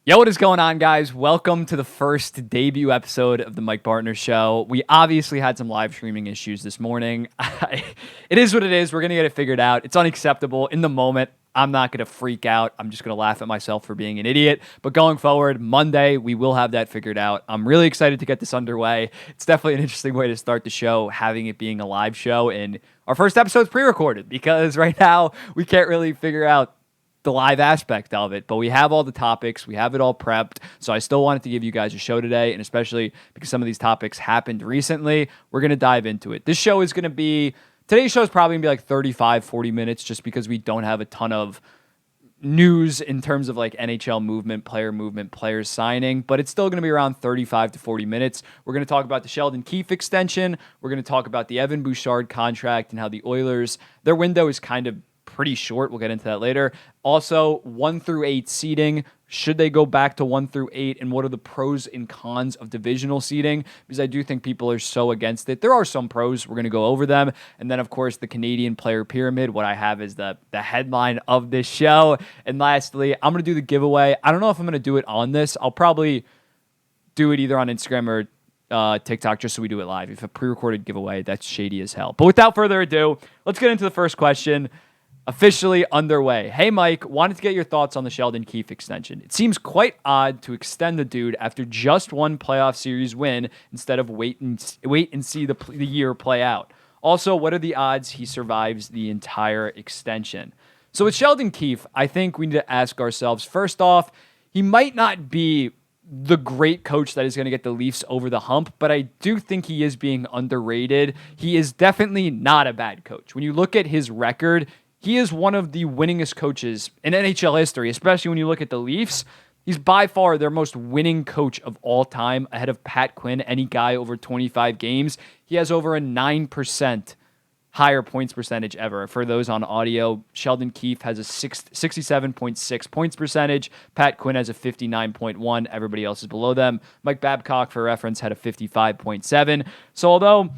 Yo, what is going on, guys? Welcome to the first debut episode of the Mike Bartner Show. We obviously had some live streaming issues this morning. It is what it is. We're going to get it figured out. It's unacceptable. In the moment, I'm not going to freak out. I'm just going to laugh at myself for being an idiot. But going forward, Monday, we will have that figured out. I'm really excited to get this underway. It's definitely an interesting way to start the show, having it being a live show. And our first episode is pre-recorded because right now we can't really figure out the live aspect of it, but we have all the topics, we have it all prepped, so I still wanted to give you guys a show today, and especially because some of these topics happened recently, we're going to dive into it. Today's show is probably going to be like 35, 40 minutes just because we don't have a ton of news in terms of like NHL movement, players signing, but it's still going to be around 35 to 40 minutes. We're going to talk about the Sheldon Keefe extension, we're going to talk about the Evan Bouchard contract and how the Oilers, their window is kind of pretty short. We'll get into that later. Also, 1 through 8 seeding. Should they go back to 1 through 8? And what are the pros and cons of divisional seeding? Because I do think people are so against it. There are some pros. We're going to go over them. And then, of course, the Canadian player pyramid. What I have is the headline of this show. And lastly, I'm going to do the giveaway. I don't know if I'm going to do it on this. I'll probably do it either on Instagram or TikTok just so we do it live. If a pre-recorded giveaway, that's shady as hell. But without further ado, let's get into the first question. Officially underway. Hey, Mike, wanted to get your thoughts on the Sheldon Keefe extension. It seems quite odd to extend the dude after just one playoff series win instead of wait and see the year play out. Also, what are the odds he survives the entire extension? So with Sheldon Keefe, I think we need to ask ourselves, first off, he might not be the great coach that is going to get the Leafs over the hump, but I do think he is being underrated. He is definitely not a bad coach. When you look at his record, he is one of the winningest coaches in NHL history, especially when you look at the Leafs. He's by far their most winning coach of all time, ahead of Pat Quinn, any guy over 25 games. He has over a 9% higher points percentage ever. For those on audio, Sheldon Keefe has a 67.6 points percentage. Pat Quinn has a 59.1. Everybody else is below them. Mike Babcock, for reference, had a 55.7. So although,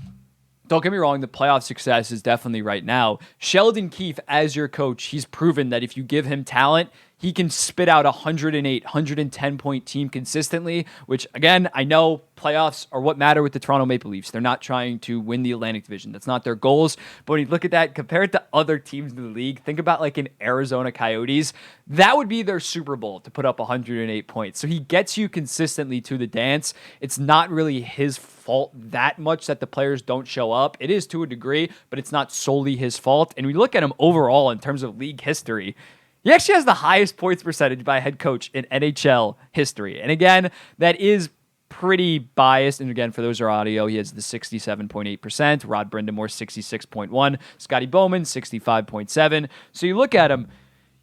don't get me wrong, the playoff success is definitely right now. Sheldon Keefe, as your coach, he's proven that if you give him talent, he can spit out 108, 110-point team consistently, which, again, I know playoffs are what matter with the Toronto Maple Leafs. They're not trying to win the Atlantic Division. That's not their goals. But when you look at that, compare it to other teams in the league, think about like an Arizona Coyotes. That would be their Super Bowl to put up 108 points. So he gets you consistently to the dance. It's not really his fault that much that the players don't show up. It is to a degree, but it's not solely his fault. And we look at him overall in terms of league history. He actually has the highest points percentage by a head coach in NHL history. And again, that is pretty biased. And again, for those who are audio, he has the 67.8%, Rod Brindamore 66.1%, Scotty Bowman 65.7%. So you look at him,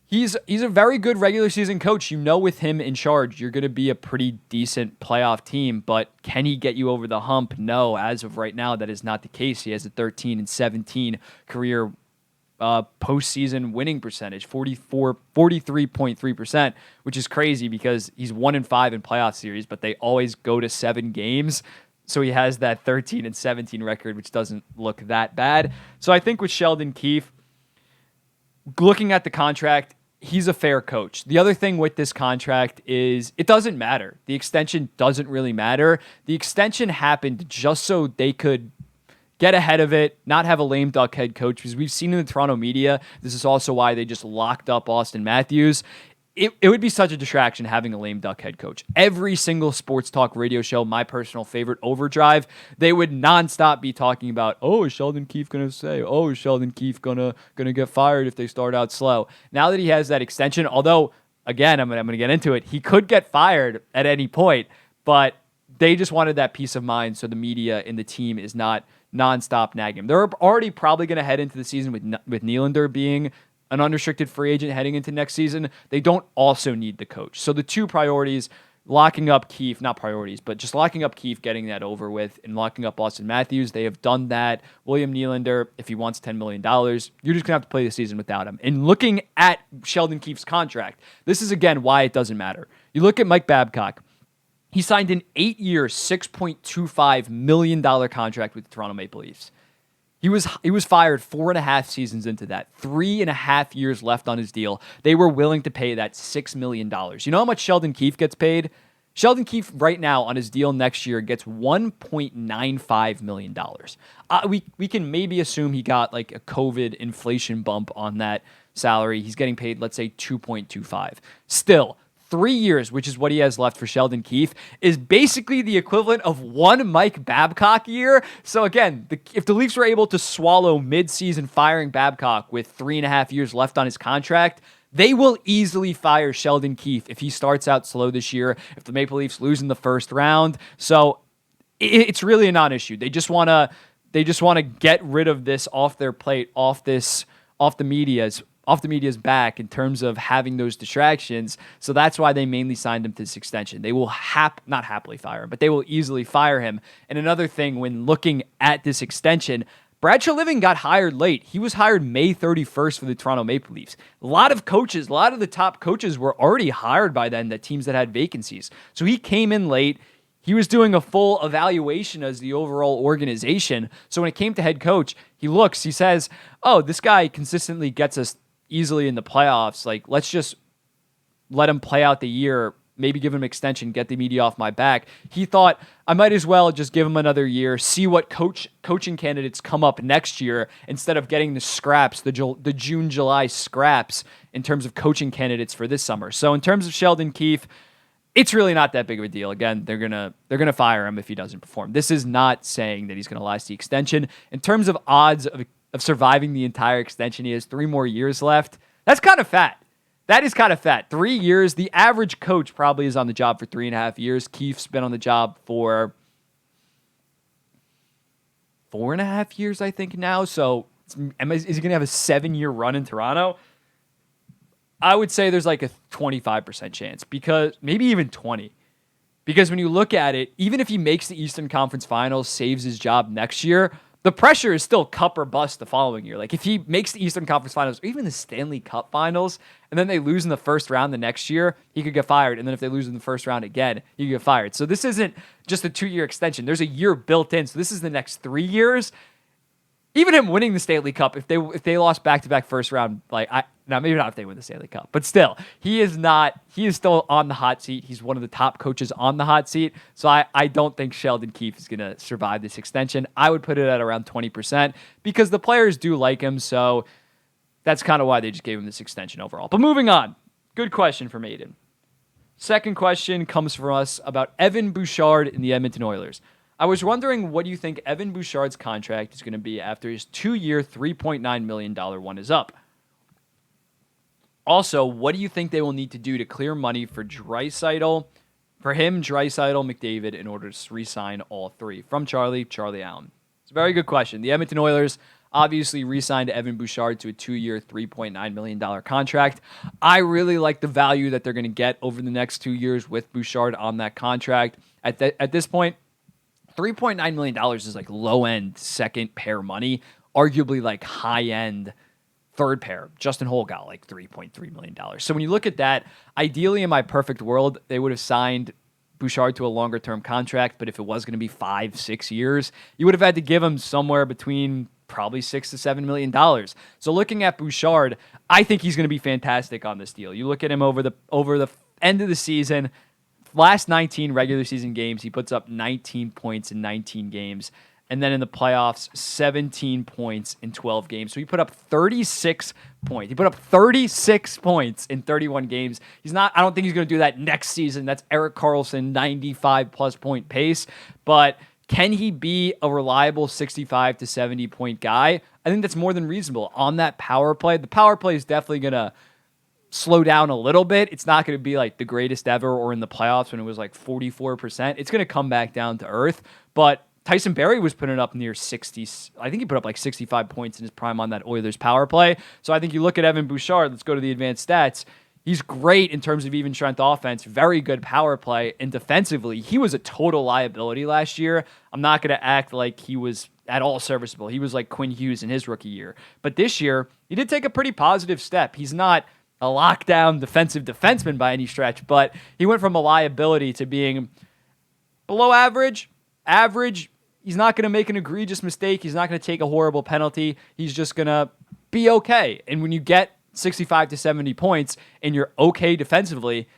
he's a very good regular season coach. You know, with him in charge, you're going to be a pretty decent playoff team, but can he get you over the hump? No, as of right now, that is not the case. He has a 13-17 career postseason winning percentage, 43.3%, which is crazy because he's 1-5 in playoff series, but they always go to 7 games. So he has that 13-17 record, which doesn't look that bad. So I think with Sheldon Keefe, looking at the contract, he's a fair coach. The other thing with this contract is it doesn't matter. The extension doesn't really matter. The extension happened just so they could get ahead of it, not have a lame duck head coach, because we've seen in the Toronto media, this is also why they just locked up Austin Matthews. It would be such a distraction having a lame duck head coach. Every single sports talk radio show, my personal favorite, Overdrive, they would nonstop be talking about, oh, is Sheldon Keefe going to say? Oh, is Sheldon Keefe gonna get fired if they start out slow? Now that he has that extension, although, again, I'm going to get into it, he could get fired at any point, but they just wanted that peace of mind so the media and the team is not nonstop nagging him. They're already probably going to head into the season with Nylander being an unrestricted free agent heading into next season. They don't also need the coach. So the two priorities, locking up Keefe, not priorities, but just locking up Keefe, getting that over with, and locking up Austin Matthews. They have done that. William Nylander, if he wants $10 million, you're just going to have to play the season without him. And looking at Sheldon Keefe's contract, this is, again, why it doesn't matter. You look at Mike Babcock. He signed an 8-year, $6.25 million contract with the Toronto Maple Leafs. He was fired 4.5 seasons into that. 3.5 years left on his deal. They were willing to pay that $6 million. You know how much Sheldon Keefe gets paid? Sheldon Keefe right now on his deal next year gets $1.95 million. We can maybe assume he got like a COVID inflation bump on that salary. He's getting paid, let's say, 2.25. Still, 3 years, which is what he has left for Sheldon Keefe, is basically the equivalent of one Mike Babcock year. So again, if the Leafs were able to swallow mid-season firing Babcock with 3.5 years left on his contract, they will easily fire Sheldon Keefe if he starts out slow this year, if the Maple Leafs lose in the first round. So it's really a non-issue. They just want to get rid of this off their plate, off the media's back in terms of having those distractions. So that's why they mainly signed him to this extension. They will not happily fire him, but they will easily fire him. And another thing, when looking at this extension, Brad Treliving got hired late. He was hired May 31st for the Toronto Maple Leafs. A lot of the top coaches were already hired by then, the teams that had vacancies. So he came in late. He was doing a full evaluation as the overall organization. So when it came to head coach, he says, oh, this guy consistently gets us easily in the playoffs. Like, let's just let him play out the year, maybe give him an extension, get the media off my back. He thought, I might as well just give him another year, see what coaching candidates come up next year instead of getting the scraps, the June, July scraps in terms of coaching candidates for this summer. So in terms of Sheldon Keefe, it's really not that big of a deal. Again, they're gonna fire him if he doesn't perform. This is not saying that he's gonna last the extension. In terms of odds of surviving the entire extension, he has 3 more years left. That's kind of fat. That is kind of fat. 3 years. The average coach probably is on the job for 3.5 years. Keefe's been on the job for 4.5 years, I think, now. So is he going to have a 7-year run in Toronto? I would say there's like a 25% chance, because maybe even 20. Because when you look at it, even if he makes the Eastern Conference Finals, saves his job next year, the pressure is still cup or bust the following year. Like, if he makes the Eastern Conference Finals or even the Stanley Cup Finals, and then they lose in the first round the next year, he could get fired. And then if they lose in the first round again, he could get fired. So this isn't just a 2-year extension. There's a year built in. So this is the next 3 years. Even him winning the Stanley Cup, if they lost back-to-back first round, now maybe not if they win the Stanley Cup, but still, he is still on the hot seat. He's one of the top coaches on the hot seat. So I don't think Sheldon Keefe is going to survive this extension. I would put it at around 20% because the players do like him. So that's kind of why they just gave him this extension overall. But moving on, good question from Aiden. Second question comes from us about Evan Bouchard in the Edmonton Oilers. I was wondering, what do you think Evan Bouchard's contract is going to be after his 2-year, $3.9 million one is up? Also, what do you think they will need to do to clear money for Draisaitl, McDavid, in order to re-sign all three? From Charlie Allen. It's a very good question. The Edmonton Oilers obviously re-signed Evan Bouchard to a 2-year, $3.9 million contract. I really like the value that they're going to get over the next 2 years with Bouchard on that contract. At this point, $3.9 million is like low-end second pair money, arguably like high-end third pair. Justin Holl got like $3.3 million. So when you look at that, ideally in my perfect world, they would have signed Bouchard to a longer-term contract, but if it was going to be 5-6 years, you would have had to give him somewhere between probably $6 to $7 million. So looking at Bouchard, I think he's going to be fantastic on this deal. You look at him over the end of the season, last 19 regular season games, he puts up 19 points in 19 games. And then in the playoffs, 17 points in 12 games. So he put up 36 points. He put up 36 points in 31 games. I don't think he's going to do that next season. That's Erik Karlsson, 95-plus point pace. But can he be a reliable 65 to 70 point guy? I think that's more than reasonable on that power play. The power play is definitely going to slow down a little bit. It's not going to be like the greatest ever or in the playoffs when it was like 44%. It's going to come back down to earth. But Tyson Barrie was putting up near 60. I think he put up like 65 points in his prime on that Oilers power play. So I think you look at Evan Bouchard, let's go to the advanced stats. He's great in terms of even strength offense, very good power play, and defensively, he was a total liability last year. I'm not going to act like he was at all serviceable. He was like Quinn Hughes in his rookie year. But this year, he did take a pretty positive step. He's not a lockdown defensive defenseman by any stretch, but he went from a liability to being below average, He's not going to make an egregious mistake. He's not going to take a horrible penalty. He's just going to be okay. And when you get 65 to 70 points and you're okay defensively,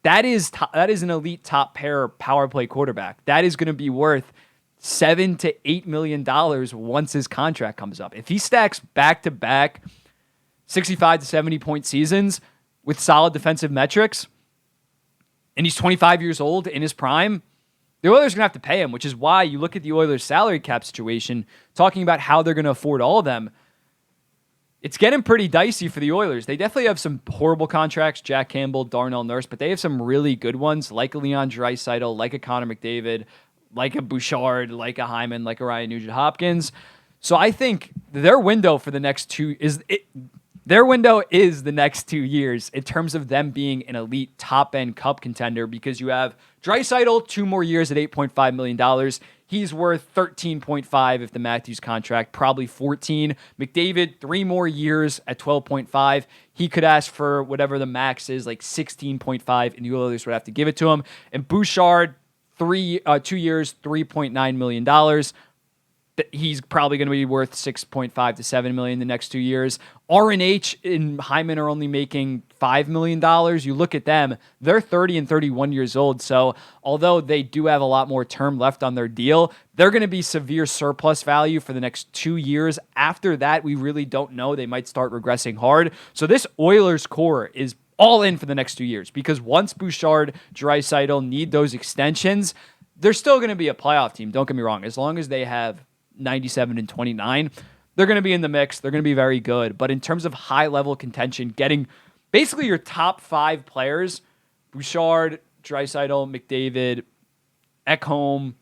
that is an elite top pair power play quarterback. That is going to be worth $7 to $8 million once his contract comes up. If he stacks back-to-back 65 to 70 point seasons with solid defensive metrics, and he's 25 years old in his prime, the Oilers are going to have to pay him, which is why you look at the Oilers' salary cap situation, talking about how they're going to afford all of them. It's getting pretty dicey for the Oilers. They definitely have some horrible contracts, Jack Campbell, Darnell Nurse, but they have some really good ones, like a Leon Draisaitl, like a Connor McDavid, like a Bouchard, like a Hyman, like a Ryan Nugent-Hopkins. So I think their window for the next their window is the next 2 years in terms of them being an elite top-end cup contender, because you have Draisaitl 2 more years at $8.5 million. He's worth $13.5 if the Matthews contract, probably $14. McDavid, 3 more years at $12.5. He could ask for whatever the max is, like $16.5, and the Oilers would have to give it to him. And Bouchard, 2 years, $3.9 million. He's probably going to be worth $6.5 to $7 million the next 2 years. RNH and Hyman are only making $5 million. You look at them, they're 30 and 31 years old. So although they do have a lot more term left on their deal, they're going to be severe surplus value for the next 2 years. After that, we really don't know. They might start regressing hard. So this Oilers core is all in for the next 2 years, because once Bouchard, Draisaitl need those extensions, they're still going to be a playoff team. Don't get me wrong. As long as they have 97 and 29, they're going to be in the mix. They're going to be very good. But in terms of high-level contention, getting basically your top 5 players, Bouchard, Draisaitl, McDavid, Ekholm,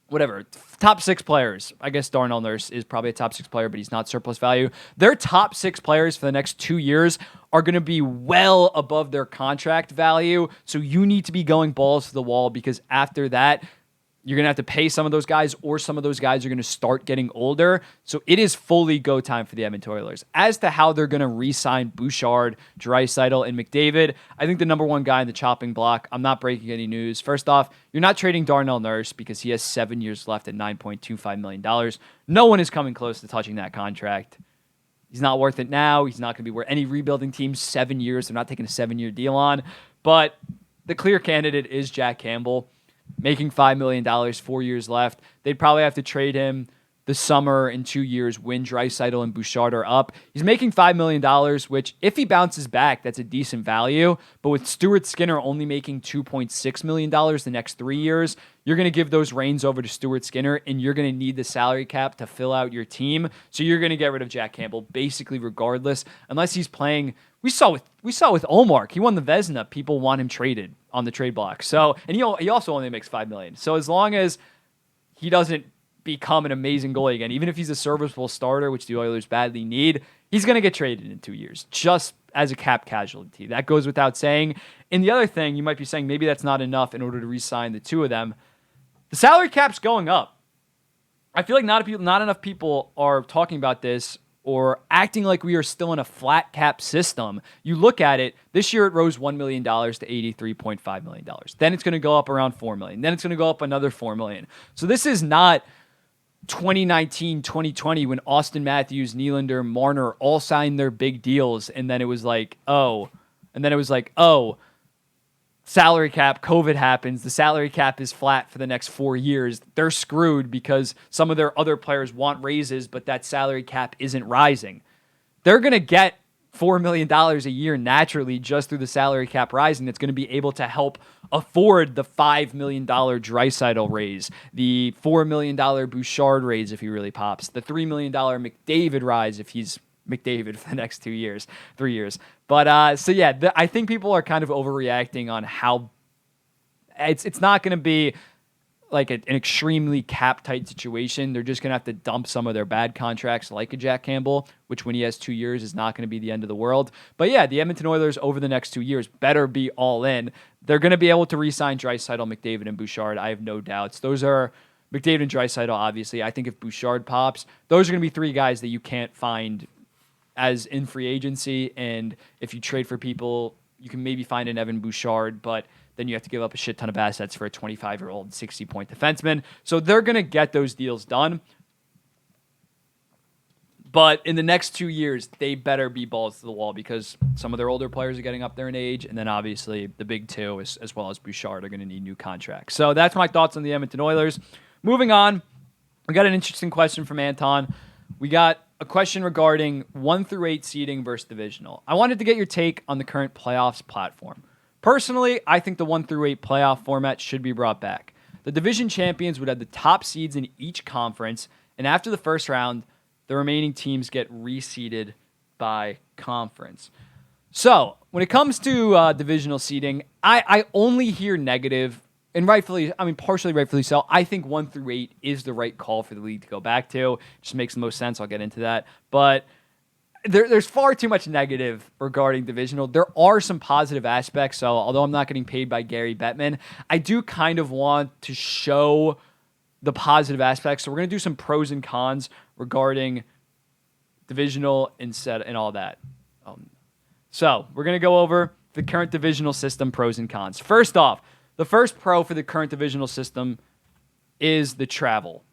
whatever, top 6 players. I guess Darnell Nurse is probably a top 6 player, but he's not surplus value. Their top 6 players for the next 2 years are going to be well above their contract value. So you need to be going balls to the wall, because after that, you're going to have to pay some of those guys, or some of those guys are going to start getting older. So it is fully go time for the Edmonton Oilers. As to how they're going to re-sign Bouchard, Draisaitl, and McDavid, I think the number one guy in the chopping block, I'm not breaking any news. First off, you're not trading Darnell Nurse because he has 7 years left at $9.25 million. No one is coming close to touching that contract. He's not worth it now. He's not going to be worth any rebuilding teams 7 years. They're not taking a 7-year deal on. But the clear candidate is Jack Campbell, making $5 million, 4 years left. They'd probably have to trade him the summer in 2 years when Draisaitl and Bouchard are up. He's making $5 million, which if he bounces back, that's a decent value. But with Stuart Skinner only making $2.6 million the next 3 years, you're going to give those reins over to Stuart Skinner, and you're going to need the salary cap to fill out your team. So you're going to get rid of Jack Campbell basically regardless, unless he's playing. We saw with Olmark, he won the Vezina. People want him traded on the trade block. So, and he also only makes $5 million. So as long as he doesn't become an amazing goalie again, even if he's a serviceable starter, which the Oilers badly need, he's going to get traded in 2 years, just as a cap casualty. That goes without saying. And the other thing, you might be saying maybe that's not enough in order to re-sign the two of them. The salary cap's going up. I feel like not enough people are talking about this or acting like we are still in a flat cap system. You look at it, this year it rose $1 million to $83.5 million. Then it's going to go up around $4 million. Then it's going to go up another $4 million. So this is not 2019, 2020 when Austin Matthews, Nylander, Marner all signed their big deals, and then it was like, oh, salary cap, COVID happens, the salary cap is flat for the next 4 years. They're screwed because some of their other players want raises, but that salary cap isn't rising. They're going to get $4 million a year naturally just through the salary cap rising. That's going to be able to help afford the $5 million Draisaitl raise, the $4 million Bouchard raise if he really pops, the $3 million McDavid rise if he's McDavid for the next 3 years. But I think people are kind of overreacting on how it's not going to be like an extremely cap tight situation. They're just going to have to dump some of their bad contracts like a Jack Campbell, which when he has 2 years is not going to be the end of the world. But yeah, the Edmonton Oilers over the next 2 years better be all in. They're going to be able to re-sign Draisaitl, McDavid, and Bouchard. I have no doubts. Those are McDavid and Draisaitl, obviously. I think if Bouchard pops, those are going to be 3 guys that you can't find as in free agency, and if you trade for people, you can maybe find an Evan Bouchard, but then you have to give up a shit ton of assets for a 25-year-old 60-point defenseman. So they're going to get those deals done. But in the next 2 years, they better be balls to the wall because some of their older players are getting up there in age. And then obviously the big two, as well as Bouchard, are going to need new contracts. So that's my thoughts on the Edmonton Oilers. Moving on, we got an interesting question from Anton. We got a question regarding 1 through 8 seeding versus divisional. I wanted to get your take on the current playoffs platform. Personally, I think the 1 through 8 playoff format should be brought back. The division champions would have the top seeds in each conference, and after the first round, the remaining teams get reseeded by conference. So, when it comes to divisional seeding, I only hear negative, and partially rightfully so. I think 1 through 8 is the right call for the league to go back to. It just makes the most sense. I'll get into that. But there's far too much negative regarding divisional. There are some positive aspects. So, although I'm not getting paid by Gary Bettman, I do kind of want to show the positive aspects. So we're going to do some pros and cons regarding divisional and all that. So we're going to go over the current divisional system pros and cons. First off, the first pro for the current divisional system is the travel.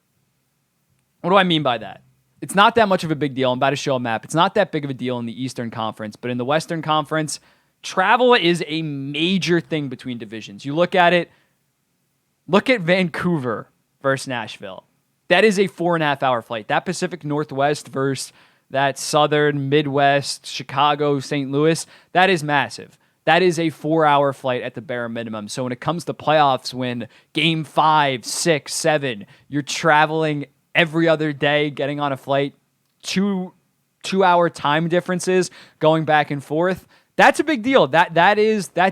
What do I mean by that? It's not that much of a big deal. I'm about to show a map. It's not that big of a deal in the Eastern Conference, but in the Western Conference, travel is a major thing between divisions. You look at it, look at Vancouver versus Nashville. That is a 4.5-hour flight. That Pacific Northwest versus that Southern, Midwest, Chicago, St. Louis, that is massive. That is a 4-hour flight at the bare minimum. So when it comes to playoffs, when game 5, 6, 7, you're traveling every other day, getting on a flight, 2-hour time differences, going back and forth, that's a big deal. That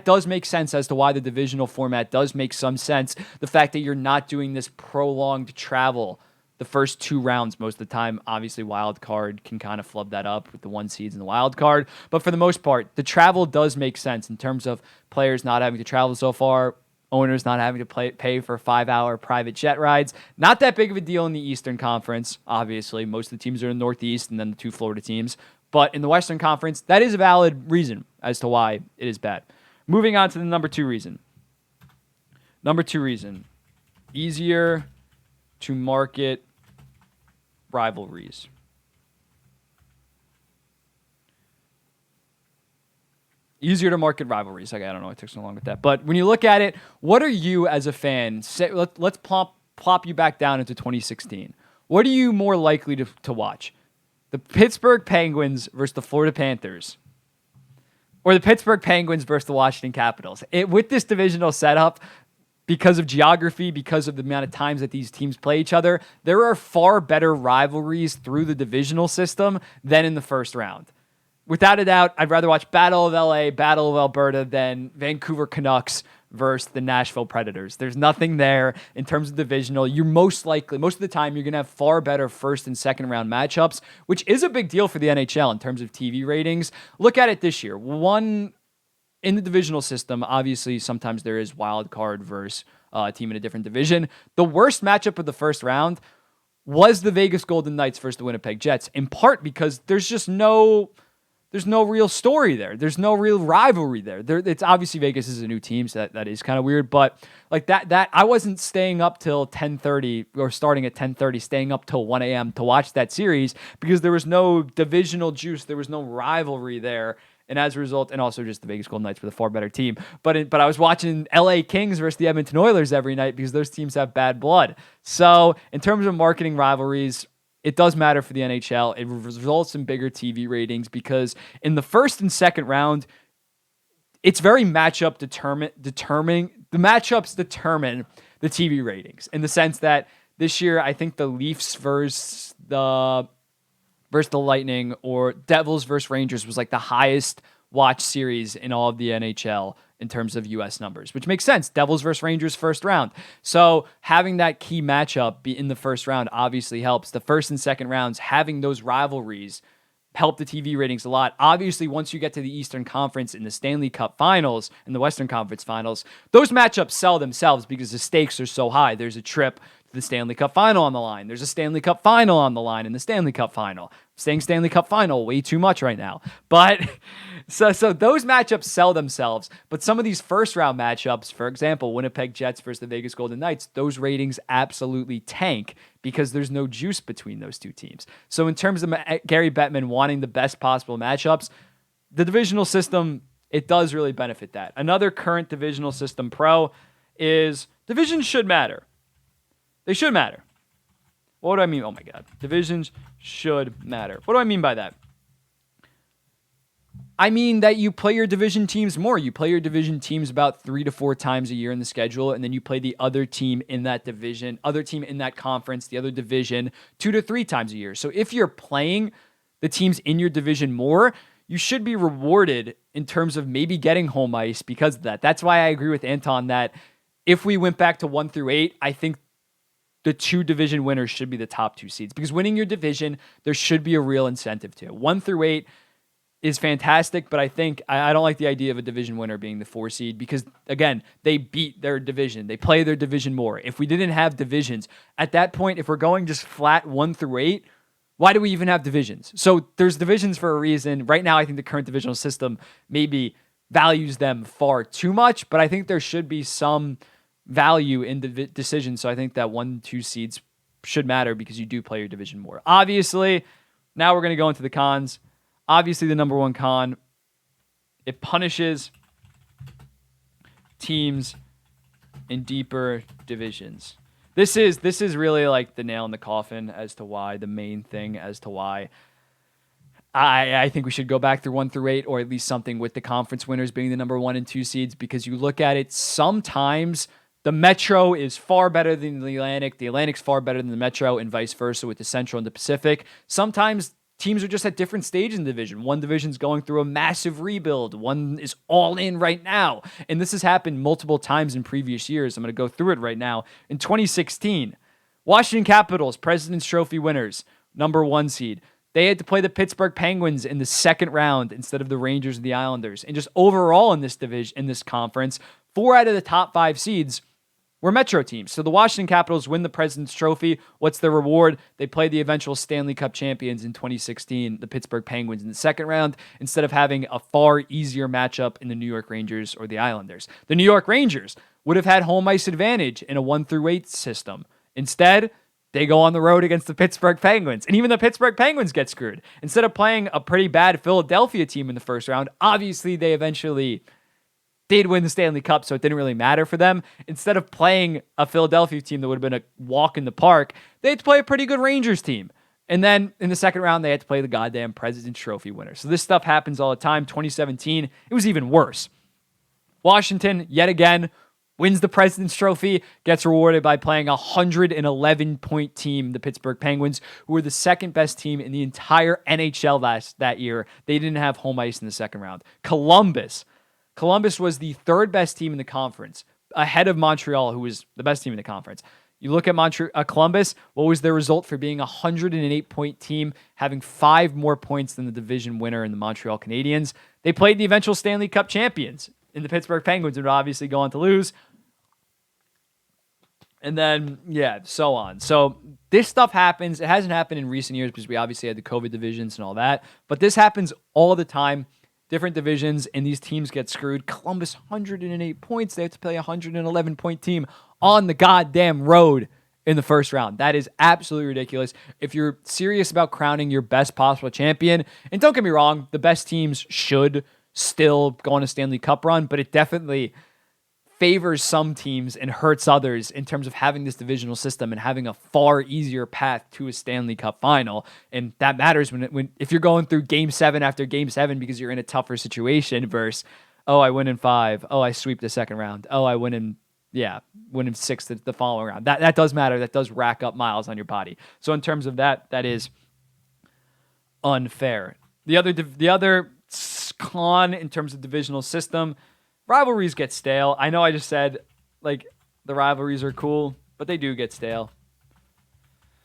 does make sense as to why the divisional format does make some sense. The fact that you're not doing this prolonged travel the first 2 rounds most of the time. Obviously, wild card can kind of flub that up with the 1 seeds in the wild card. But for the most part, the travel does make sense in terms of players not having to travel so far, owners not having to pay for 5-hour private jet rides. Not that big of a deal in the Eastern Conference, obviously. Most of the teams are in the Northeast and then the 2 Florida teams. But in the Western Conference, that is a valid reason as to why it is bad. Moving on to the number 2 reason. Number 2 reason. Easier to market rivalries. Easier to market rivalries. Okay, I don't know why it took so long with that. But when you look at it, what are you as a fan? Let's plop you back down into 2016. What are you more likely to watch? The Pittsburgh Penguins versus the Florida Panthers, or the Pittsburgh Penguins versus the Washington Capitals? With this divisional setup, because of geography, because of the amount of times that these teams play each other, there are far better rivalries through the divisional system than in the first round. Without a doubt, I'd rather watch Battle of LA, Battle of Alberta than Vancouver Canucks versus the Nashville Predators. There's nothing there in terms of divisional. You're most of the time, you're going to have far better first and second round matchups, which is a big deal for the NHL in terms of TV ratings. Look at it this year. One, in the divisional system, obviously, sometimes there is wild card versus a team in a different division. The worst matchup of the first round was the Vegas Golden Knights versus the Winnipeg Jets, in part because there's no real story there. There's no real rivalry there. It's obviously Vegas is a new team, so that is kind of weird. But like that I wasn't staying up till 10:30 or starting at 10:30, staying up till 1 a.m. to watch that series because there was no divisional juice. There was no rivalry there. And as a result, and also just the Vegas Golden Knights were the far better team. But I was watching LA Kings versus the Edmonton Oilers every night because those teams have bad blood. So in terms of marketing rivalries, it does matter for the NHL. It results in bigger TV ratings because in the first and second round, it's very matchup determining. The matchups determine the TV ratings in the sense that this year, I think the Leafs versus the Lightning or Devils versus Rangers was like the highest watch series in all of the NHL in terms of US numbers, which makes sense. Devils versus Rangers first round. So having that key matchup be in the first round obviously helps. The first and second rounds, having those rivalries help the TV ratings a lot. Obviously, once you get to the Eastern Conference in the Stanley Cup Finals and the Western Conference Finals, those matchups sell themselves because the stakes are so high. There's a trip the Stanley Cup final on the line. There's a Stanley Cup final on the line in the Stanley Cup final. I'm saying Stanley Cup final way too much right now. But so those matchups sell themselves. But some of these first round matchups, for example, Winnipeg Jets versus the Vegas Golden Knights, those ratings absolutely tank because there's no juice between those two teams. So in terms of Gary Bettman wanting the best possible matchups, the divisional system, it does really benefit that. Another current divisional system pro is divisions should matter. They should matter. What do I mean? Oh my God. Divisions should matter. What do I mean by that? I mean that you play your division teams more. You play your division teams about 3 to 4 times a year in the schedule, and then you play the other team in that division, other team in that conference, the other division, 2 to 3 times a year. So if you're playing the teams in your division more, you should be rewarded in terms of maybe getting home ice because of that. That's why I agree with Anton that if we went back to 1 through 8, I think the 2 division winners should be the top 2 seeds because winning your division, there should be a real incentive to. 1 through 8 is fantastic, but I think I don't like the idea of a division winner being the 4 seed because, again, they beat their division. They play their division more. If we didn't have divisions, at that point, if we're going just flat 1 through 8, why do we even have divisions? So there's divisions for a reason. Right now, I think the current divisional system maybe values them far too much, but I think there should be some value in the decision. So I think that 1, 2 seeds should matter because you do play your division more. Obviously, now we're going to go into the cons. Obviously, the number one con, it punishes teams in deeper divisions. This is really like the nail in the coffin as to why, the main thing as to why I think we should go back through 1 through 8, or at least something with the conference winners being the number 1 and 2 seeds, because you look at it, sometimes the Metro is far better than the Atlantic. The Atlantic's far better than the Metro, and vice versa with the Central and the Pacific. Sometimes teams are just at different stages in the division. One division's going through a massive rebuild. One is all in right now. And this has happened multiple times in previous years. I'm going to go through it right now. In 2016, Washington Capitals, President's Trophy winners, number 1 seed. They had to play the Pittsburgh Penguins in the second round instead of the Rangers and the Islanders. And just overall in this division, in this conference, 4 out of the top 5 seeds were Metro teams. So the Washington Capitals win the President's Trophy. What's their reward? They play the eventual Stanley Cup champions in 2016, the Pittsburgh Penguins, in the second round, instead of having a far easier matchup in the New York Rangers or the Islanders. The New York Rangers would have had home ice advantage in a 1 through 8 system. Instead, they go on the road against the Pittsburgh Penguins, and even the Pittsburgh Penguins get screwed. Instead of playing a pretty bad Philadelphia team in the first round, obviously they eventually did win the Stanley Cup, so it didn't really matter for them. Instead of playing a Philadelphia team that would have been a walk in the park, they had to play a pretty good Rangers team. And then in the second round, they had to play the goddamn President's Trophy winner. So this stuff happens all the time. 2017, it was even worse. Washington, yet again, wins the President's Trophy, gets rewarded by playing a 111-point team, the Pittsburgh Penguins, who were the second best team in the entire NHL that year. They didn't have home ice in the second round. Columbus was the third best team in the conference, ahead of Montreal, who was the best team in the conference. You look at Columbus, what was their result for being a 108-point team, having 5 more points than the division winner in the Montreal Canadiens? They played the eventual Stanley Cup champions in the Pittsburgh Penguins and would obviously go on to lose. And then, so on. So this stuff happens. It hasn't happened in recent years because we obviously had the COVID divisions and all that. But this happens all the time. Different divisions, and these teams get screwed. Columbus, 108 points. They have to play a 111-point team on the goddamn road in the first round. That is absolutely ridiculous. If you're serious about crowning your best possible champion, and don't get me wrong, the best teams should still go on a Stanley Cup run, but it definitely favors some teams and hurts others in terms of having this divisional system and having a far easier path to a Stanley Cup final. And that matters if you're going through game 7 after game 7 because you're in a tougher situation versus, oh, I win in 5. Oh, I sweep the second round. Oh, I win in 6 the following round. That does matter. That does rack up miles on your body. So in terms of that is unfair. The other con in terms of divisional system, rivalries get stale. I know I just said, like, the rivalries are cool, but they do get stale.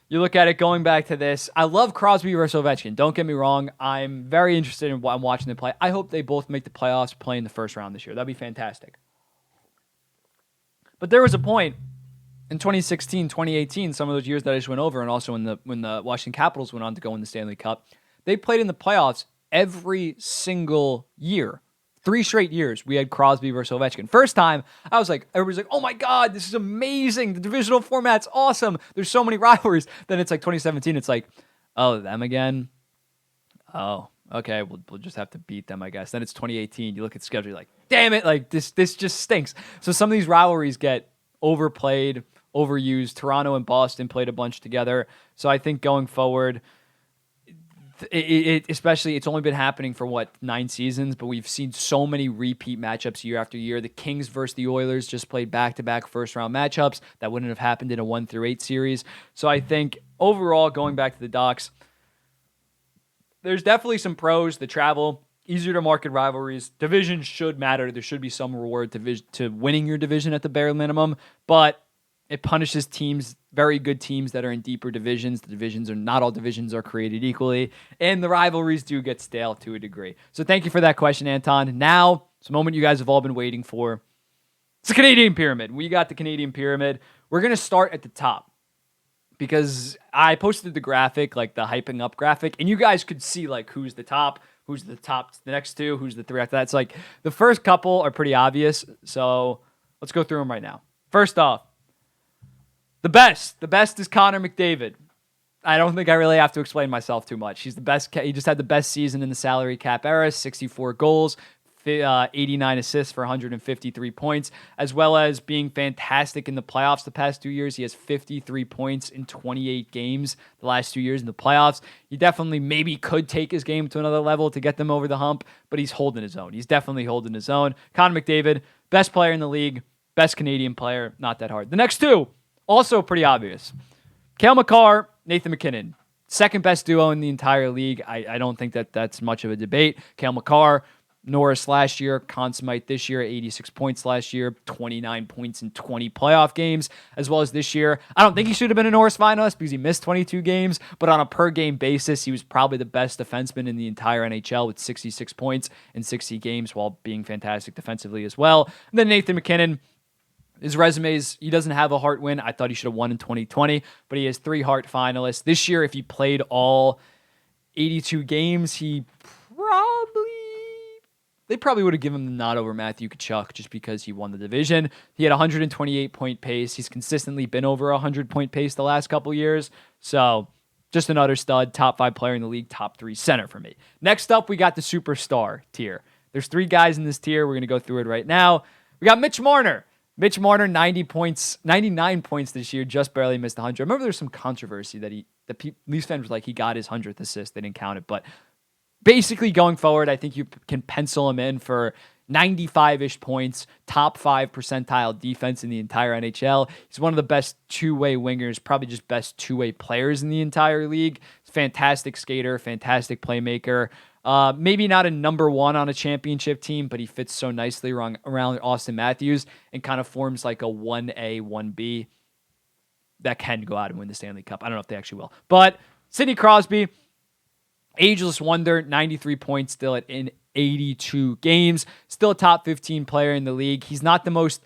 You look at it going back to this. I love Crosby versus Ovechkin. Don't get me wrong. I'm very interested in watching them play. I hope they both make the playoffs, play in the first round this year. That'd be fantastic. But there was a point In 2016, 2018, some of those years that I just went over, and also when the Washington Capitals went on to go in the Stanley Cup, they played in the playoffs every single year. 3 straight years we had Crosby versus Ovechkin. First time, I was like, everybody's like, oh my God, this is amazing. The divisional format's awesome. There's so many rivalries. Then it's like 2017, it's like, oh, them again? Oh, okay, we'll just have to beat them, I guess. Then it's 2018. You look at the schedule, you're like, damn it, like this just stinks. So some of these rivalries get overplayed, overused. Toronto and Boston played a bunch together. So I think going forward, especially, it's only been happening for 9 seasons, but we've seen so many repeat matchups year after year. The Kings versus the Oilers just played back-to-back first-round matchups. That wouldn't have happened in a 1-8 series. So I think overall, going back to the Docs, there's definitely some pros. The travel, easier to market rivalries. Division should matter. There should be some reward to winning your division at the bare minimum, but it punishes teams, very good teams that are in deeper divisions. The divisions are not all divisions are created equally, and the rivalries do get stale to a degree. So thank you for that question, Anton. Now, it's a moment you guys have all been waiting for. It's the Canadian Pyramid. We got the Canadian Pyramid. We're going to start at the top because I posted the graphic, like the hyping up graphic, and you guys could see like who's the top, the next two, who's the 3 after that. It's like the first couple are pretty obvious, so let's go through them right now. First off, the best is Connor McDavid. I don't think I really have to explain myself too much. He's the best. He just had the best season in the salary cap era, 64 goals, 89 assists for 153 points, as well as being fantastic in the playoffs the past 2 years. He has 53 points in 28 games the last 2 years in the playoffs. He definitely maybe could take his game to another level to get them over the hump, but he's holding his own. He's definitely holding his own. Connor McDavid, best player in the league, best Canadian player, not that hard. The next two, also pretty obvious. Cale Makar, Nathan MacKinnon. Second best duo in the entire league. I don't think that's much of a debate. Cale Makar, Norris last year, Conn Smythe this year, 86 points last year, 29 points in 20 playoff games, as well as this year. I don't think he should have been a Norris finalist because he missed 22 games, but on a per-game basis, he was probably the best defenseman in the entire NHL with 66 points in 60 games while being fantastic defensively as well. And then Nathan MacKinnon, his resumes, he doesn't have a Hart win. I thought he should have won in 2020, but he has 3 Hart finalists. This year, if he played all 82 games, they probably would have given him the nod over Matthew Tkachuk just because he won the division. He had a 128-point pace. He's consistently been over a 100-point pace the last couple years. So just another stud, top 5 player in the league, top 3 center for me. Next up, we got the superstar tier. There's 3 guys in this tier. We're going to go through it right now. We got Mitch Marner. Mitch Marner, 99 points this year, just barely missed 100. I remember there was some controversy that Leafs fans were like, he got his 100th assist. They didn't count it. But basically going forward, I think you can pencil him in for 95-ish points, top 5 percentile defense in the entire NHL. He's one of the best two-way wingers, probably just best two-way players in the entire league. Fantastic skater, fantastic playmaker. Maybe not a number 1 on a championship team, but he fits so nicely around Austin Matthews and kind of forms like a 1A, 1B that can go out and win the Stanley Cup. I don't know if they actually will. But Sidney Crosby, ageless wonder, 93 points still in 82 games. Still a top 15 player in the league. He's not the most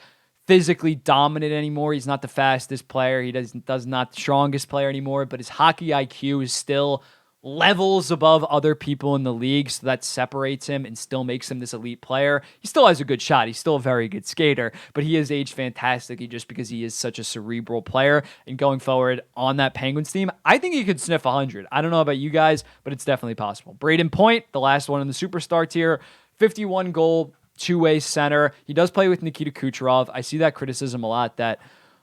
physically dominant anymore. He's not the fastest player. He does not the strongest player anymore, but his hockey IQ is still levels above other people in the league, so that separates him and still makes him this elite player. He still has a good shot. He's still a very good skater, but he has aged fantastically just because he is such a cerebral player. And going forward on that Penguins team, I think he could sniff 100. I don't know about you guys, but it's definitely possible. Braden Point, the last one in the superstar tier, 51 goal, two-way center. He does play with Nikita Kucherov. I see that criticism a lot that,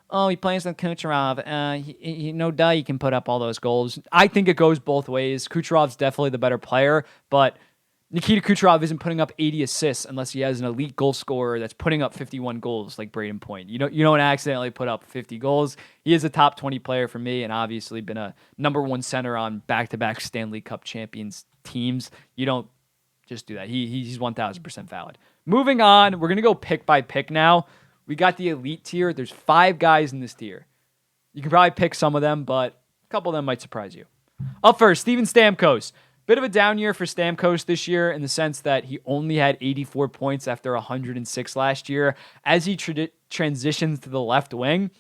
oh, he plays with Kucherov. No duh, he can put up all those goals. I think it goes both ways. Kucherov's definitely the better player, but Nikita Kucherov isn't putting up 80 assists unless he has an elite goal scorer that's putting up 51 goals like Braden Point. You don't accidentally put up 50 goals. He is a top 20 player for me and obviously been a number 1 center on back-to-back Stanley Cup champions teams. You don't just do that. He's 1,000% valid. Moving on, we're going to go pick by pick now. We got the elite tier. There's 5 guys in this tier. You can probably pick some of them, but a couple of them might surprise you. Up first, Steven Stamkos. Bit of a down year for Stamkos this year in the sense that he only had 84 points after 106 last year. As he transitions to the left wing,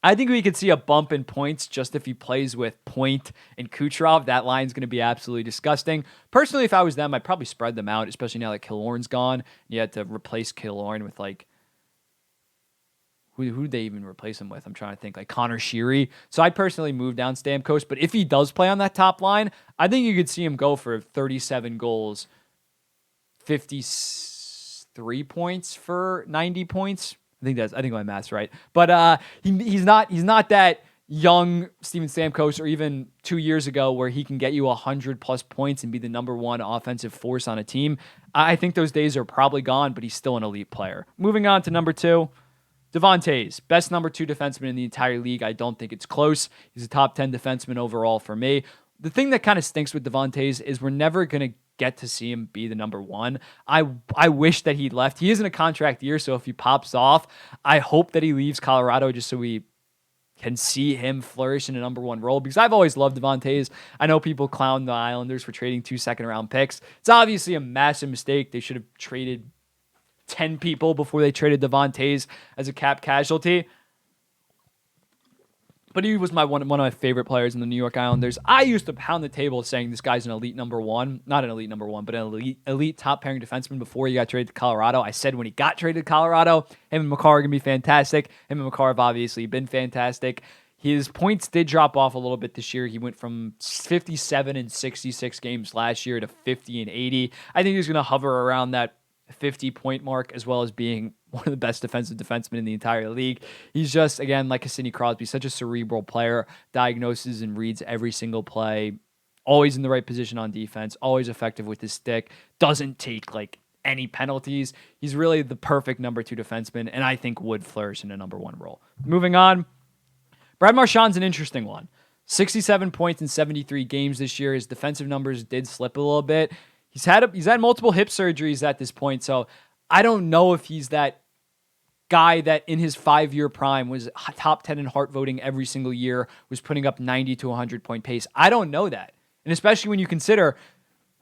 I think we could see a bump in points just if he plays with Point and Kucherov. That line's going to be absolutely disgusting. Personally, if I was them, I'd probably spread them out, especially now that Killorn's gone. You had to replace Killorn with like, who did they even replace him with? I'm trying to think, like Connor Sheary. So I'd personally move down Stamkos. But if he does play on that top line, I think you could see him go for 37 goals, 53 points for 90 points. I think my math's right. But he's not that young Steven Stamkos or even 2 years ago where he can get you 100+ points and be the number one offensive force on a team. I think those days are probably gone, but he's still an elite player. Moving on to number 2, Devon Toews, best number 2 defenseman in the entire league. I don't think it's close. He's a top 10 defenseman overall for me. The thing that kind of stinks with Devon Toews is we're never going to get to see him be the number 1. I wish that he left. He is in a contract year, so if he pops off, I hope that he leaves Colorado just so we can see him flourish in a number 1 role, because I've always loved Devon Toews. I know people clown the Islanders for trading 2 second-round picks. It's obviously a massive mistake. They should have traded 10 people before they traded Devon Toews as a cap casualty. But he was one of my favorite players in the New York Islanders. I used to pound the table saying this guy's an elite number 1. Not an elite number 1, but an elite top pairing defenseman before he got traded to Colorado. I said when he got traded to Colorado, him and Makar are going to be fantastic. Him and Makar have obviously been fantastic. His points did drop off a little bit this year. He went from 57 and 66 games last year to 50 and 80. I think he's going to hover around that 50-point mark, as well as being one of the best defensive defensemen in the entire league. He's just, again, like a Sidney Crosby, such a cerebral player, diagnoses and reads every single play, always in the right position on defense, always effective with his stick, doesn't take like any penalties. He's really the perfect number 2 defenseman, and I think would flourish in a number 1 role. Moving on, Brad Marchand's an interesting one. 67 points in 73 games this year. His defensive numbers did slip a little bit. He's had multiple hip surgeries at this point, so I don't know if he's that guy that in his 5-year prime was top 10 in Hart voting every single year, was putting up 90 to 100 point pace. I don't know that. And especially when you consider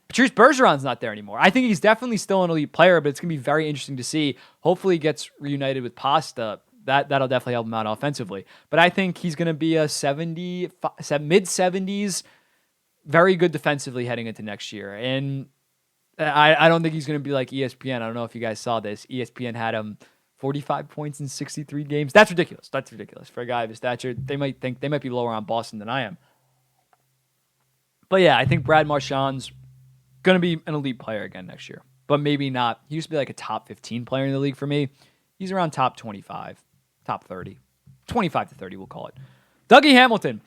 Patrice Bergeron's not there anymore. I think he's definitely still an elite player, but it's going to be very interesting to see. Hopefully he gets reunited with Pasta. That'll definitely help him out offensively. But I think he's going to be a mid-70s, very good defensively heading into next year. And I don't think he's going to be like ESPN. I don't know if you guys saw this. ESPN had him 45 points in 63 games. That's ridiculous. That's ridiculous. For a guy of his stature, they might be lower on Boston than I am. But yeah, I think Brad Marchand's going to be an elite player again next year. But maybe not. He used to be like a top 15 player in the league for me. He's around top 25, top 30. 25 to 30, we'll call it. Dougie Hamilton.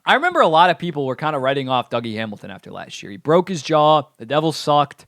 I remember a lot of people were kind of writing off Dougie Hamilton after last year. He broke his jaw. The Devils sucked.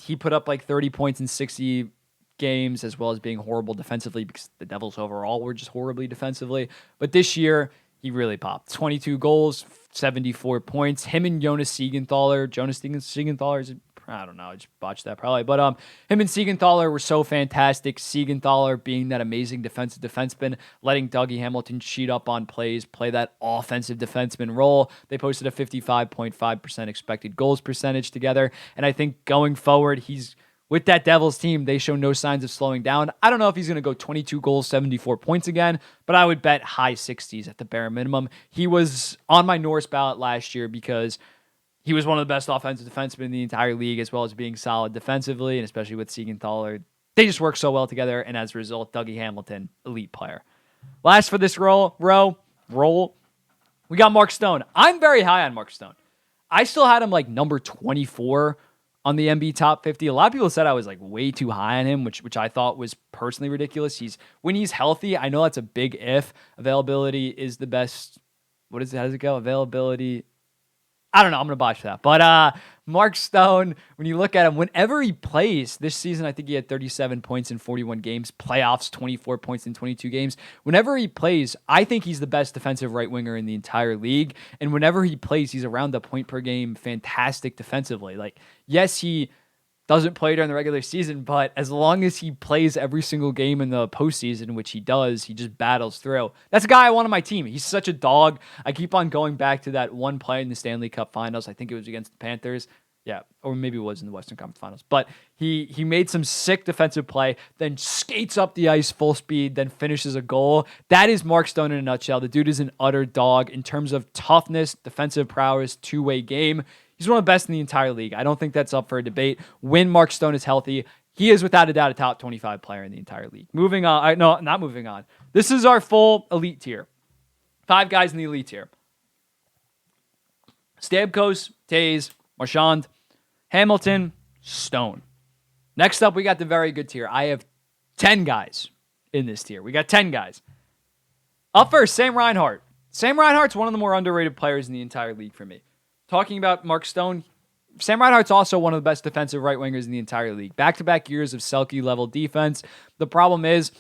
He put up like 30 points in 60 games, as well as being horrible defensively, because the Devils overall were just horribly defensively. But this year, he really popped. 22 goals, 74 points. Him and Jonas Siegenthaler is, I don't know, I just botched that probably. But him and Siegenthaler were so fantastic. Siegenthaler being that amazing defensive defenseman, letting Dougie Hamilton cheat up on plays, play that offensive defenseman role. They posted a 55.5% expected goals percentage together. And I think going forward, with that Devils team, they show no signs of slowing down. I don't know if he's going to go 22 goals, 74 points again, but I would bet high 60s at the bare minimum. He was on my Norris ballot last year because he was one of the best offensive defensemen in the entire league, as well as being solid defensively, and especially with Siegenthaler. They just work so well together, and as a result, Dougie Hamilton, elite player. Last for this row, we got Mark Stone. I'm very high on Mark Stone. I still had him like number 24 on the MB top 50. A lot of people said I was like way too high on him, which I thought was personally ridiculous. When he's healthy, I know that's a big if. Availability is the best. What is it? How does it go? Availability. I don't know. I'm going to botch that. But Mark Stone, when you look at him, whenever he plays this season, I think he had 37 points in 41 games, playoffs, 24 points in 22 games. Whenever he plays, I think he's the best defensive right winger in the entire league. And whenever he plays, he's around the point per game, fantastic defensively. Like, yes, he doesn't play during the regular season, but as long as he plays every single game in the postseason, which he does, he just battles through. That's a guy I want on my team. He's such a dog. I keep on going back to that one play in the Stanley Cup Finals. I think it was against the Panthers. Yeah, or maybe it was in the Western Conference Finals. But he made some sick defensive play, then skates up the ice full speed, then finishes a goal. That is Mark Stone in a nutshell. The dude is an utter dog in terms of toughness, defensive prowess, two-way game. He's one of the best in the entire league. I don't think that's up for a debate. When Mark Stone is healthy, he is without a doubt a top 25 player in the entire league. Moving on. No, not moving on. This is our full elite tier. 5 guys in the elite tier. Stamkos, Taves, Marchand, Hamilton, Stone. Next up, we got the very good tier. I have 10 guys in this tier. We got 10 guys. Up first, Sam Reinhart. Sam Reinhart's one of the more underrated players in the entire league for me. Talking about Mark Stone, Sam Reinhart's also one of the best defensive right wingers in the entire league. Back-to-back years of Selke-level defense. The problem is,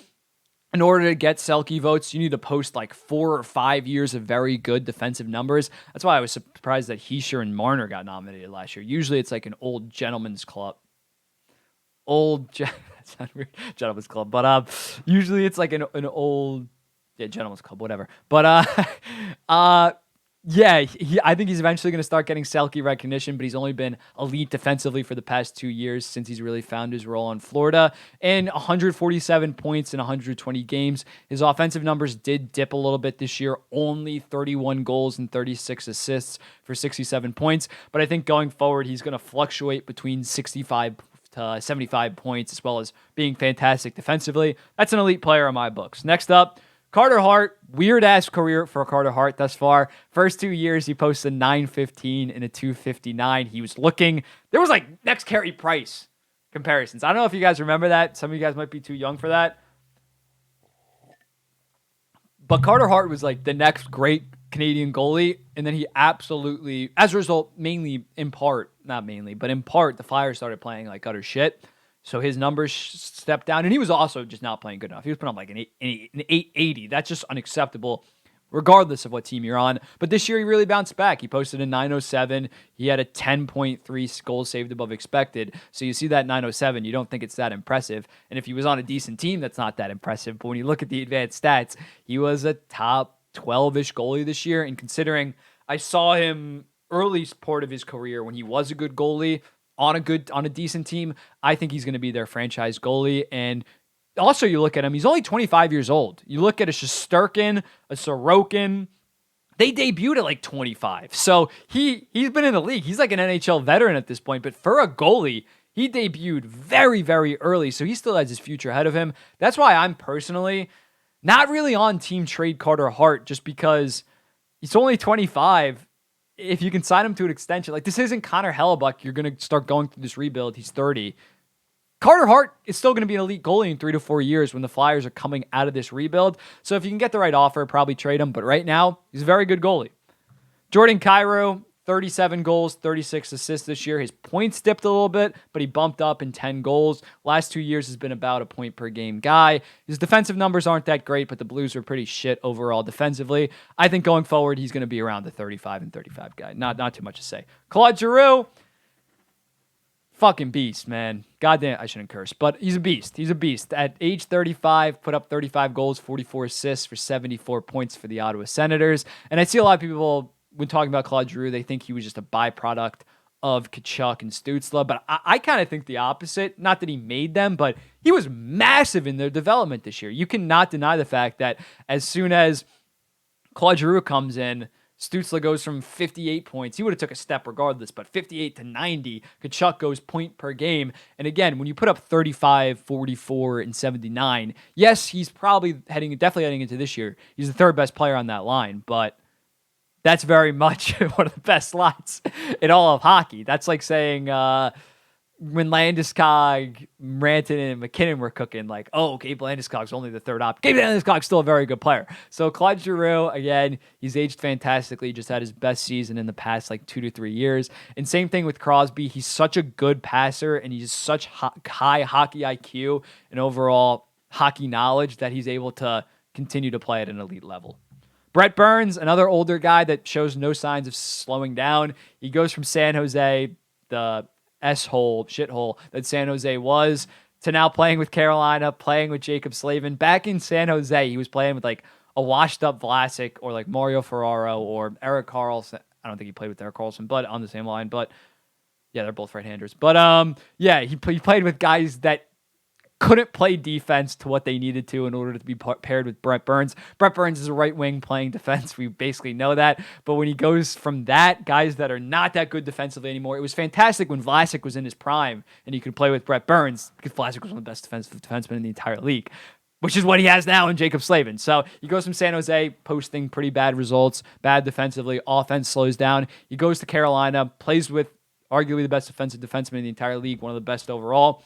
in order to get Selke votes, you need to post like 4 or 5 years of very good defensive numbers. That's why I was surprised that Hischier and Marner got nominated last year. Usually it's like an old gentleman's club. That's not weird, gentleman's club. But usually it's like an old gentleman's club, whatever. But I think he's eventually going to start getting Selke recognition, but he's only been elite defensively for the past 2 years since he's really found his role in Florida. And 147 points in 120 games. His offensive numbers did dip a little bit this year, only 31 goals and 36 assists for 67 points. But I think going forward, he's going to fluctuate between 65 to 75 points, as well as being fantastic defensively. That's an elite player in my books. Next up, Carter Hart, weird-ass career for Carter Hart thus far. First 2 years, he posted 915 and a 259. He was looking... There was like next Carey Price comparisons. I don't know if you guys remember that. Some of you guys might be too young for that. But Carter Hart was like the next great Canadian goalie, and then he absolutely... As a result, mainly in part, not mainly, but in part, the Flyers started playing like utter shit. So his numbers stepped down, and he was also just not playing good enough. He was putting up like an 880. That's just unacceptable, regardless of what team you're on. But this year, he really bounced back. He posted a 907. He had a 10.3 goals saved above expected. So you see that 907, you don't think it's that impressive. And if he was on a decent team, that's not that impressive. But when you look at the advanced stats, he was a top 12-ish goalie this year. And considering I saw him early part of his career when he was a good goalie, on a decent team, I think he's going to be their franchise goalie. And also, you look at him, he's only 25 years old. You look at a Shesterkin, a Sorokin, they debuted at like 25. So he's been in the league. He's like an NHL veteran at this point. But for a goalie, he debuted very, very early. So he still has his future ahead of him. That's why I'm personally not really on team trade Carter Hart, just because he's only 25. If you can sign him to an extension, like this isn't Connor Hellebuck, you're going to start going through this rebuild. He's 30. Carter Hart is still going to be an elite goalie in 3 to 4 years when the Flyers are coming out of this rebuild. So if you can get the right offer, probably trade him. But right now, he's a very good goalie. Jordan Kyrou, 37 goals, 36 assists this year. His points dipped a little bit, but he bumped up in 10 goals. Last 2 years has been about a point per game guy. His defensive numbers aren't that great, but the Blues are pretty shit overall defensively. I think going forward, he's going to be around the 35 and 35 guy. Not too much to say. Claude Giroux, fucking beast, man. Goddamn, I shouldn't curse, but he's a beast. He's a beast. At age 35, put up 35 goals, 44 assists for 74 points for the Ottawa Senators. And I see a lot of people, when talking about Claude Giroux, they think he was just a byproduct of Tkachuk and Stützle, but I kind of think the opposite. Not that he made them, but he was massive in their development this year. You cannot deny the fact that as soon as Claude Giroux comes in, Stützle goes from 58 points. He would have took a step regardless, but 58 to 90. Tkachuk goes point per game. And again, when you put up 35, 44, and 79, yes, he's probably definitely heading into this year. He's the third best player on that line, but that's very much one of the best lines in all of hockey. That's like saying when Landeskog, Rantanen, and McKinnon were cooking, like, oh, Gabe Landeskog's only the third op. Gabe Landeskog's still a very good player. So Claude Giroux, again, he's aged fantastically. Just had his best season in the past like 2 to 3 years. And same thing with Crosby. He's such a good passer, and he's such high hockey IQ and overall hockey knowledge that he's able to continue to play at an elite level. Brett Burns, another older guy that shows no signs of slowing down. He goes from San Jose, the shithole that San Jose was, to now playing with Carolina, playing with Jacob Slavin. Back in San Jose, he was playing with like a washed-up Vlasic or like Mario Ferraro or Erik Karlsson. I don't think he played with Erik Karlsson, but on the same line. But Yeah, they're both right-handers. But yeah, he played with guys that couldn't play defense to what they needed to in order to be paired with Brent Burns. Brent Burns is a right wing playing defense. We basically know that. But when he goes from that, guys that are not that good defensively anymore, it was fantastic when Vlasic was in his prime and he could play with Brent Burns because Vlasic was one of the best defensive defensemen in the entire league, which is what he has now in Jacob Slavin. So he goes from San Jose, posting pretty bad results, bad defensively, offense slows down. He goes to Carolina, plays with arguably the best defensive defenseman in the entire league, one of the best overall.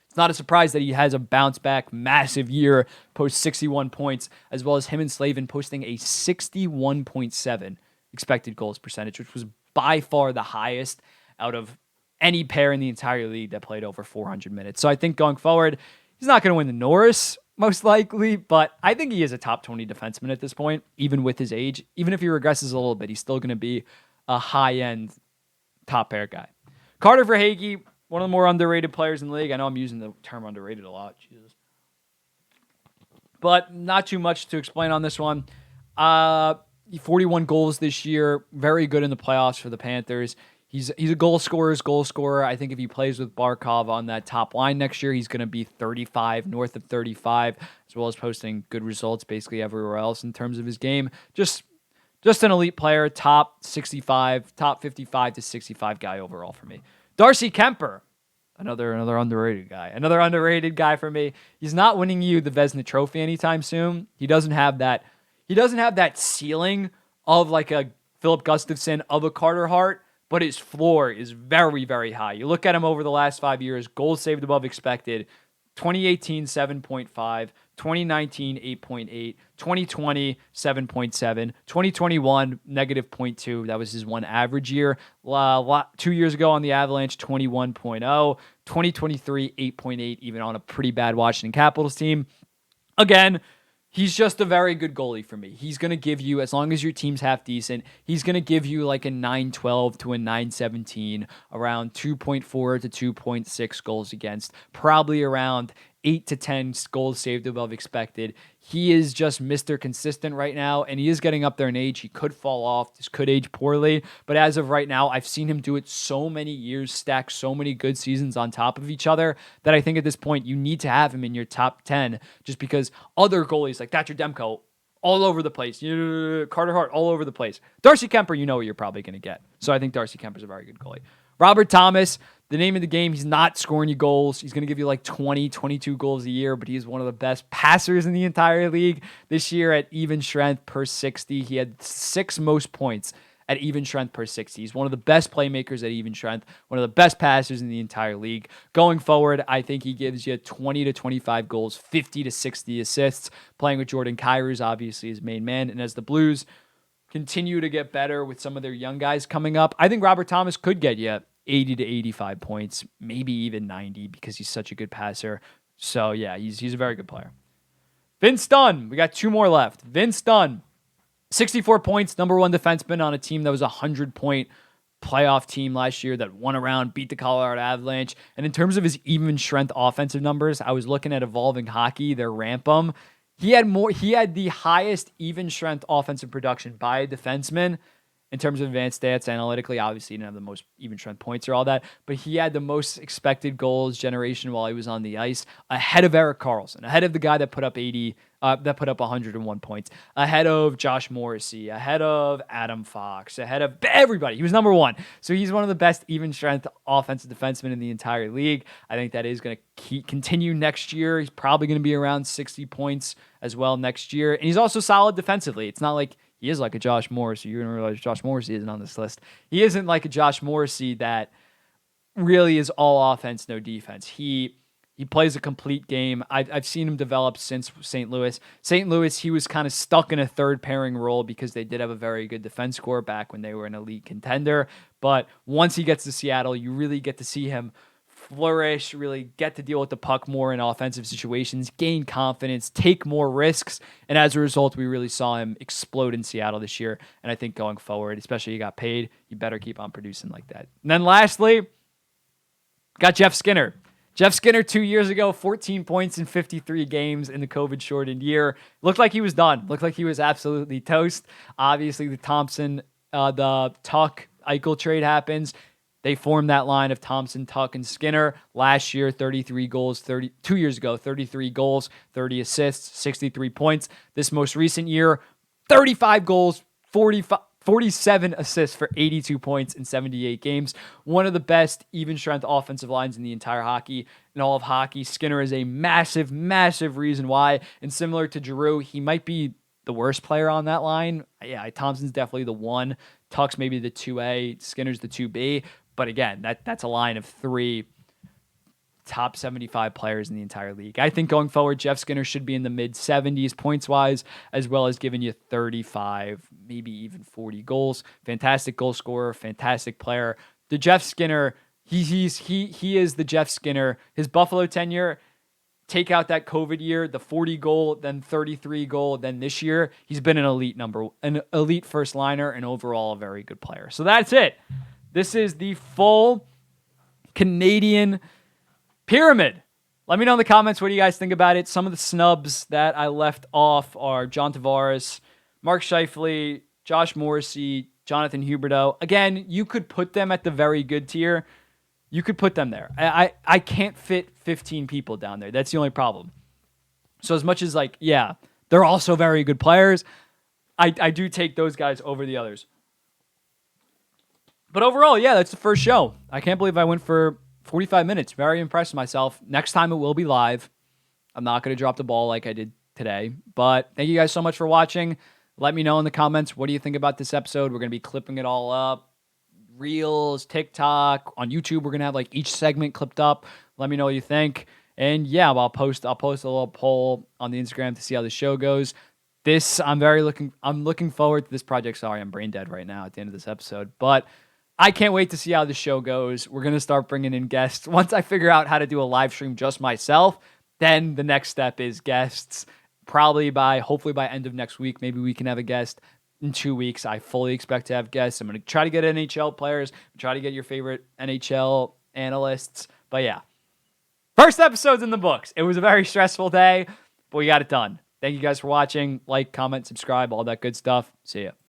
It's not a surprise that he has a bounce back, massive year, post 61 points, as well as him and Slavin posting a 61.7 expected goals percentage, which was by far the highest out of any pair in the entire league that played over 400 minutes. So I think going forward, he's not going to win the Norris, most likely, but I think he is a top 20 defenseman at this point, even with his age. Even if he regresses a little bit, he's still going to be a high-end top pair guy. Carter Verhaeghe, one of the more underrated players in the league. I know I'm using the term underrated a lot. Jesus. But not too much to explain on this one. 41 goals this year. Very good in the playoffs for the Panthers. He's a goal scorer. I think if he plays with Barkov on that top line next year, he's going to be 35, north of 35, as well as posting good results basically everywhere else in terms of his game. Just an elite player, top 65, top 55 to 65 guy overall for me. Darcy Kuemper, another underrated guy. Another underrated guy for me. He's not winning you the Vezina Trophy anytime soon. He doesn't have that ceiling of like a Philip Gustafson, of a Carter Hart, but his floor is very, very high. You look at him over the last 5 years, goals saved above expected, 2018, 7.5, 2019, 8.8, 2020, 7.7, 2021, negative 0.2. That was his one average year. 2 years ago on the Avalanche, 21.0, 2023, 8.8, even on a pretty bad Washington Capitals team. Again, he's just a very good goalie for me. He's going to give you, as long as your team's half decent, he's going to give you like a 912 to a 917, around 2.4 to 2.6 goals against, probably around 8 to 10 goals saved above expected. He is just Mr. Consistent right now, and he is getting up there in age. He could fall off. This could age poorly, but as of right now, I've seen him do it so many years, stack so many good seasons on top of each other, that I think at this point, you need to have him in your top 10, just because other goalies like Thatcher Demko, all over the place. Carter Hart, all over the place. Darcy Kuemper, you know what you're probably going to get. So I think Darcy Kemper's a very good goalie. Robert Thomas, the name of the game, he's not scoring you goals. He's going to give you like 20, 22 goals a year, but he's one of the best passers in the entire league. This year at even strength per 60, he had 6 most points at even strength per 60. He's one of the best playmakers at even strength, one of the best passers in the entire league. Going forward, I think he gives you 20 to 25 goals, 50 to 60 assists. Playing with Jordan Kyrie's obviously his main man, and as the Blues continue to get better with some of their young guys coming up, I think Robert Thomas could get you 80 to 85 points, maybe even 90 because he's such a good passer. So yeah, he's a very good player. Vince Dunn, we got 2 more left. Vince Dunn, 64 points, number 1 defenseman on a team that was a 100-point playoff team last year that won around, beat the Colorado Avalanche. And in terms of his even strength offensive numbers, I was looking at Evolving Hockey, their Rampum. He had the highest even strength offensive production by a defenseman in terms of advanced stats analytically. Obviously, he didn't have the most even strength points or all that, but he had the most expected goals generation while he was on the ice, ahead of Erik Karlsson, ahead of the guy that put up 101 points, ahead of Josh Morrissey, ahead of Adam Fox, ahead of everybody. He was number 1. So he's one of the best even strength offensive defensemen in the entire league. I think that is going to continue next year. He's probably going to be around 60 points as well next year. And he's also solid defensively. It's not like he is like a Josh Morrissey. You're going to realize Josh Morrissey isn't on this list. He isn't like a Josh Morrissey that really is all offense, no defense. He plays a complete game. I've seen him develop since St. Louis. St. Louis, he was kind of stuck in a third pairing role because they did have a very good defense core back when they were an elite contender. But once he gets to Seattle, you really get to see him flourish, really get to deal with the puck more in offensive situations, gain confidence, take more risks. And as a result, we really saw him explode in Seattle this year. And I think going forward, especially he got paid, you better keep on producing like that. And then lastly, got Jeff Skinner. Jeff Skinner 2 years ago, 14 points in 53 games in the COVID-shortened year. Looked like he was done. Looked like he was absolutely toast. Obviously, the Tuck Eichel trade happens. They formed that line of Thompson, Tuck, and Skinner. Last year, 33 goals, 2 years ago, 33 goals, 30 assists, 63 points. This most recent year, 35 goals, 47 assists for 82 points in 78 games. One of the best even strength offensive lines in the entire hockey, in all of hockey. Skinner is a massive, massive reason why. And similar to Giroux, he might be the worst player on that line. Yeah, Thompson's definitely the 1. Tuck's maybe the 2A. Skinner's the 2B. But again, that's a line of 3 top 75 players in the entire league. I think going forward, Jeff Skinner should be in the mid-70s points-wise, as well as giving you 35, maybe even 40 goals. Fantastic goal scorer, fantastic player. The Jeff Skinner, he is the Jeff Skinner. His Buffalo tenure, take out that COVID year, the 40 goal, then 33 goal, then this year, he's been an elite first liner, and overall a very good player. So that's it. This is the full Canadian pyramid. Let me know in the comments what do you guys think about it. Some of the snubs that I left off are John Tavares, Mark Scheifele, Josh Morrissey, Jonathan Huberdeau. Again, you could put them at the very good tier. You could put them there. I can't fit 15 people down there. That's the only problem. So as much as they're also very good players, I do take those guys over the others. But overall, yeah, that's the first show. I can't believe I went for 45 minutes. Very impressed with myself. Next time it will be live. I'm not going to drop the ball like I did today. But thank you guys so much for watching. Let me know in the comments, what do you think about this episode? We're going to be clipping it all up. Reels, TikTok, on YouTube, we're going to have each segment clipped up. Let me know what you think. And yeah, I'll post a little poll on the Instagram to see how the show goes. I'm looking forward to this project. Sorry, I'm brain dead right now at the end of this episode. But I can't wait to see how the show goes. We're going to start bringing in guests. Once I figure out how to do a live stream just myself, then the next step is guests. Hopefully by end of next week, maybe we can have a guest. In 2 weeks, I fully expect to have guests. I'm going to try to get NHL players, try to get your favorite NHL analysts. But yeah, first episode's in the books. It was a very stressful day, but we got it done. Thank you guys for watching. Like, comment, subscribe, all that good stuff. See ya.